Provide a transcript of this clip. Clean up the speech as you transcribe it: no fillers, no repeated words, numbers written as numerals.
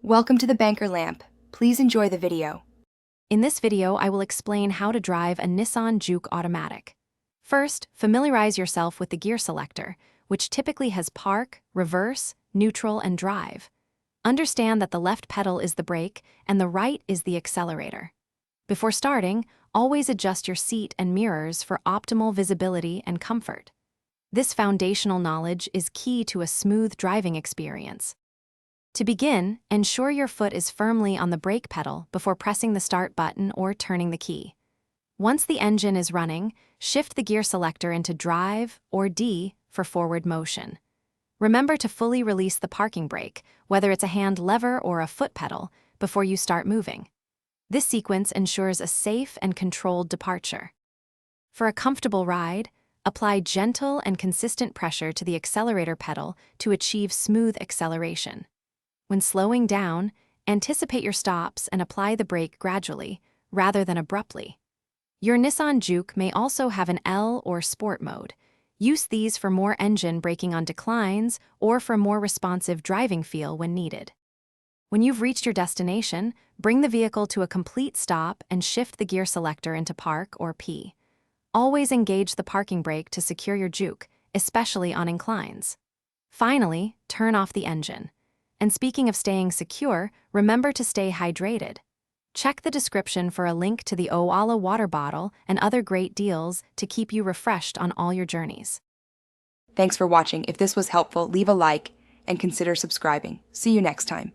Welcome to the Banker Lamp. Please enjoy the video. In this video, I will explain how to drive a Nissan Juke automatic. First, familiarize yourself with the gear selector, which typically has park, reverse, neutral, and drive. Understand that the left pedal is the brake and the right is the accelerator. Before starting, always adjust your seat and mirrors for optimal visibility and comfort. This foundational knowledge is key to a smooth driving experience. To begin, ensure your foot is firmly on the brake pedal before pressing the start button or turning the key. Once the engine is running, shift the gear selector into drive or D for forward motion. Remember to fully release the parking brake, whether it's a hand lever or a foot pedal, before you start moving. This sequence ensures a safe and controlled departure. For a comfortable ride, apply gentle and consistent pressure to the accelerator pedal to achieve smooth acceleration. When slowing down, anticipate your stops and apply the brake gradually, rather than abruptly. Your Nissan Juke may also have an L or Sport mode. Use these for more engine braking on declines or for more responsive driving feel when needed. When you've reached your destination, bring the vehicle to a complete stop and shift the gear selector into park or P. Always engage the parking brake to secure your Juke, especially on inclines. Finally, turn off the engine. And speaking of staying secure, remember to stay hydrated. Check the description for a link to the Owala water bottle and other great deals to keep you refreshed on all your journeys. Thanks for watching. If this was helpful, leave a like and consider subscribing. See you next time.